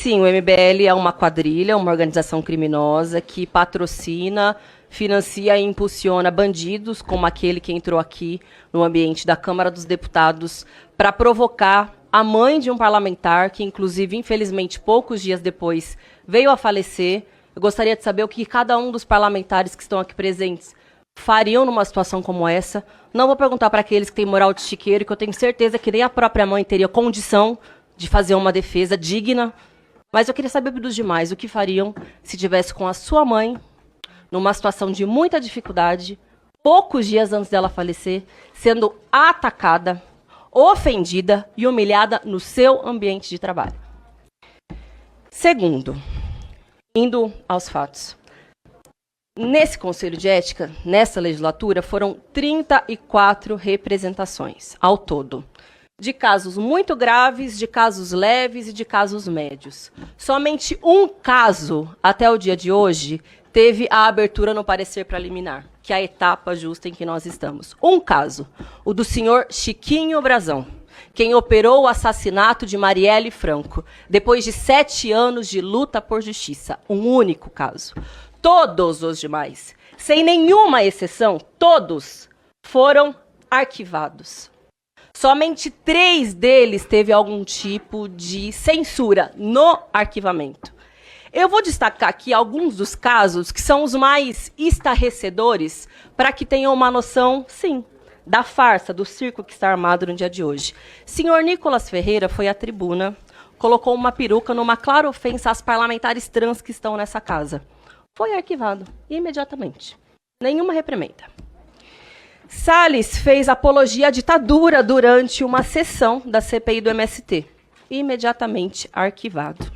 sim, o MBL é uma quadrilha, uma organização criminosa que patrocina, financia e impulsiona bandidos, como aquele que entrou aqui no ambiente da Câmara dos Deputados, para provocar a mãe de um parlamentar, que inclusive, infelizmente, poucos dias depois veio a falecer. Eu gostaria de saber o que cada um dos parlamentares que estão aqui presentes fariam numa situação como essa. Não vou perguntar para aqueles que têm moral de chiqueiro, que eu tenho certeza que nem a própria mãe teria condição de fazer uma defesa digna. Mas eu queria saber dos demais o que fariam se tivesse com a sua mãe numa situação de muita dificuldade, poucos dias antes dela falecer, sendo atacada, ofendida e humilhada no seu ambiente de trabalho. Segundo, indo aos fatos. Nesse Conselho de Ética, nessa legislatura, foram 34 representações ao todo, de casos muito graves, de casos leves e de casos médios. Somente um caso, até o dia de hoje, teve a abertura no parecer preliminar, que é a etapa justa em que nós estamos. Um caso, o do senhor Chiquinho Brazão, quem operou o assassinato de Marielle Franco, depois de 7 anos de luta por justiça. Um único caso. Todos os demais, sem nenhuma exceção, todos foram arquivados. Somente 3 deles teve algum tipo de censura no arquivamento. Eu vou destacar aqui alguns dos casos que são os mais estarrecedores para que tenham uma noção, sim, da farsa, do circo que está armado no dia de hoje. Senhor Nicolas Ferreira foi à tribuna, colocou uma peruca numa clara ofensa às parlamentares trans que estão nessa casa. Foi arquivado imediatamente. Nenhuma reprimenda. Salles fez apologia à ditadura durante uma sessão da CPI do MST. Imediatamente arquivado.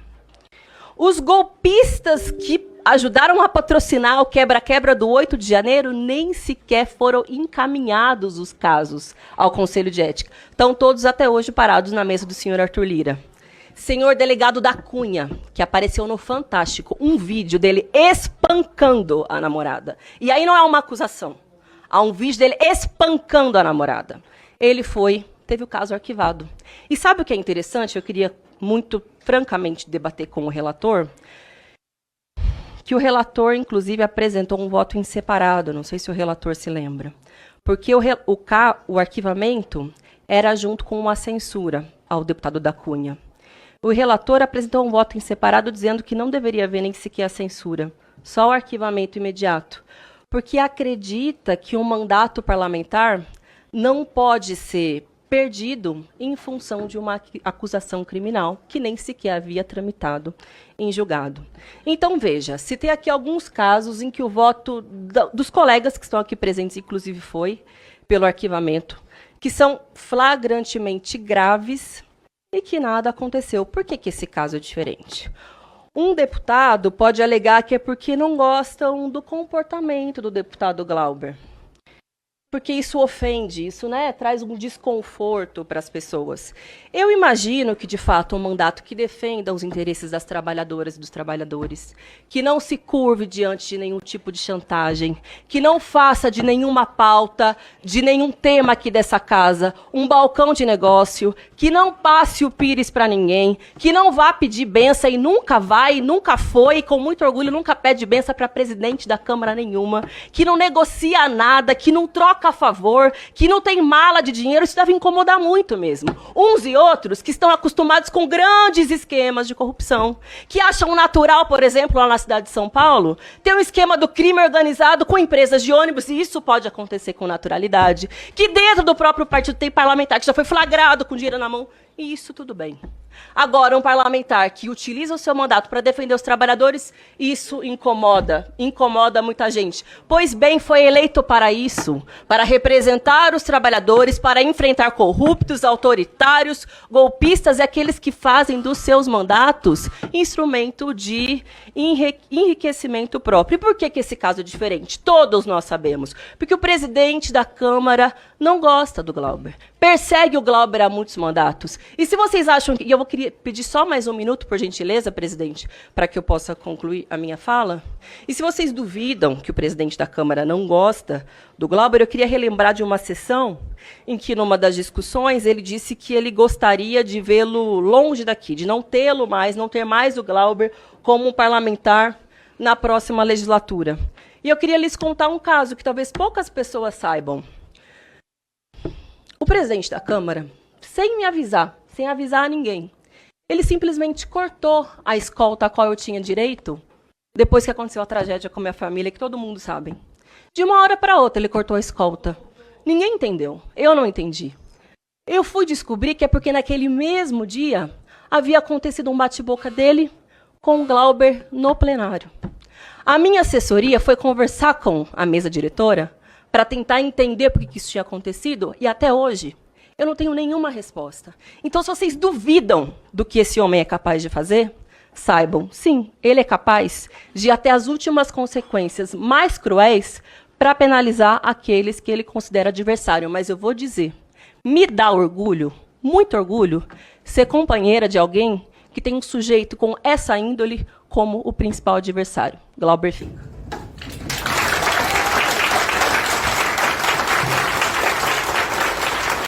Os golpistas que ajudaram a patrocinar o quebra-quebra do 8 de janeiro nem sequer foram encaminhados os casos ao Conselho de Ética. Estão todos até hoje parados na mesa do senhor Arthur Lira. Senhor delegado da Cunha, que apareceu no Fantástico, um vídeo dele espancando a namorada. E aí não é uma acusação. Há um vídeo dele espancando a namorada. Ele teve o caso arquivado. E sabe o que é interessante? Eu queria muito francamente debater com o relator, que o relator, inclusive, apresentou um voto em separado, não sei se o relator se lembra, porque o arquivamento era junto com uma censura ao deputado da Cunha. O relator apresentou um voto em separado dizendo que não deveria haver nem sequer a censura, só o arquivamento imediato, porque acredita que um mandato parlamentar não pode ser perdido em função de uma acusação criminal que nem sequer havia tramitado em julgado. Então, veja, citei aqui alguns casos em que o voto dos colegas que estão aqui presentes, inclusive, foi pelo arquivamento, que são flagrantemente graves e que nada aconteceu. Por que esse caso é diferente? Um deputado pode alegar que é porque não gostam do comportamento do deputado Glauber. Porque isso ofende, isso, né, traz um desconforto para as pessoas. Eu imagino que, de fato, um mandato que defenda os interesses das trabalhadoras e dos trabalhadores, que não se curve diante de nenhum tipo de chantagem, que não faça de nenhuma pauta, de nenhum tema aqui dessa casa, um balcão de negócio, que não passe o pires para ninguém, que não vá pedir benção e nunca vai, nunca foi, e com muito orgulho nunca pede benção para presidente da Câmara nenhuma, que não negocia nada, que não troca a favor, que não tem mala de dinheiro, isso deve incomodar muito mesmo. Uns e outros que estão acostumados com grandes esquemas de corrupção, que acham natural, por exemplo, lá na cidade de São Paulo, ter um esquema do crime organizado com empresas de ônibus, e isso pode acontecer com naturalidade, que dentro do próprio partido tem parlamentar que já foi flagrado com dinheiro na mão, e isso tudo bem. Agora, um parlamentar que utiliza o seu mandato para defender os trabalhadores, isso incomoda muita gente. Pois bem, foi eleito para isso, para representar os trabalhadores, para enfrentar corruptos, autoritários, golpistas e aqueles que fazem dos seus mandatos instrumento de enriquecimento próprio. E por que esse caso é diferente? Todos nós sabemos. Porque o presidente da Câmara não gosta do Glauber. Persegue o Glauber há muitos mandatos. E se vocês acham que... E eu eu queria pedir só mais um minuto, por gentileza, presidente, para que eu possa concluir a minha fala. E se vocês duvidam que o presidente da Câmara não gosta do Glauber, eu queria relembrar de uma sessão em que, numa das discussões, ele disse que ele gostaria de vê-lo longe daqui, de não tê-lo mais, não ter mais o Glauber como um parlamentar na próxima legislatura. E eu queria lhes contar um caso que talvez poucas pessoas saibam. O presidente da Câmara, sem me avisar, sem avisar a ninguém, ele simplesmente cortou a escolta a qual eu tinha direito, depois que aconteceu a tragédia com a minha família, que todo mundo sabe. De uma hora para outra, ele cortou a escolta. Ninguém entendeu. Eu não entendi. Eu fui descobrir que é porque naquele mesmo dia havia acontecido um bate-boca dele com o Glauber no plenário. A minha assessoria foi conversar com a mesa diretora para tentar entender por que isso tinha acontecido, e até hoje eu não tenho nenhuma resposta. Então, se vocês duvidam do que esse homem é capaz de fazer, saibam, sim, ele é capaz de ir até as últimas consequências mais cruéis para penalizar aqueles que ele considera adversário. Mas eu vou dizer, me dá orgulho, muito orgulho, ser companheira de alguém que tem um sujeito com essa índole como o principal adversário. Glauber Finck.